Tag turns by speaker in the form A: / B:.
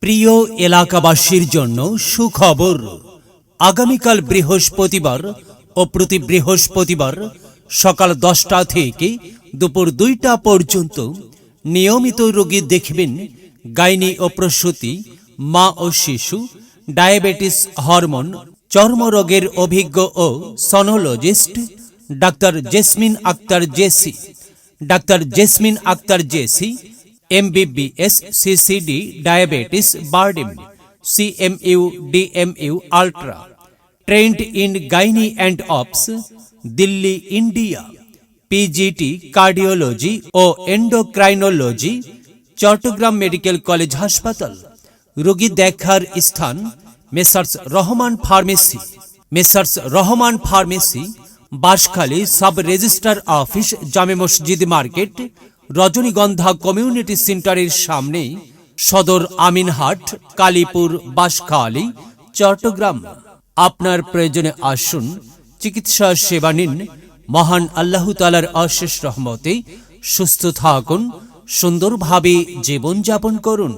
A: প্রিয় এলাকাবাসীর জন্য সুখবর। আগামীকাল বৃহস্পতিবার ও প্রতি বৃহস্পতিবার সকাল 10টা থেকে দুপুর 2টা পর্যন্ত নিয়মিত রোগী দেখবেন গাইনি ও প্রসূতি, মা ও শিশু, ডায়াবেটিস, হরমোন, চর্মরোগের অভিজ্ঞ ও sonologist doctor Jesmin Akter Jesy. Doctor Jesmin Akter Jesy MBBS CCD Diabetes Burden CMU DMU Ultra, trained in Gynae and Obs, Delhi, India, PGT Cardiology O Endocrinology, Chittagong medical college হাসপাতাল। রোগী দেখার স্থান messrs Rahman pharmacy. Messrs Rahman pharmacy, Banshkhali sub registrar office, জামে মসজিদ market, রজনীগন্ধা community সেন্টারের সামনে, সদর আমিনহাট, কালীপুর, বাঁশখালী, চট্টগ্রাম। আপনার প্রয়োজনে আসুন, চিকিৎসা সেবা নিন। মহান আল্লাহ তাআলার অশেষ রহমতে সুস্থ থাকুন, সুন্দরভাবে জীবনযাপন করুন।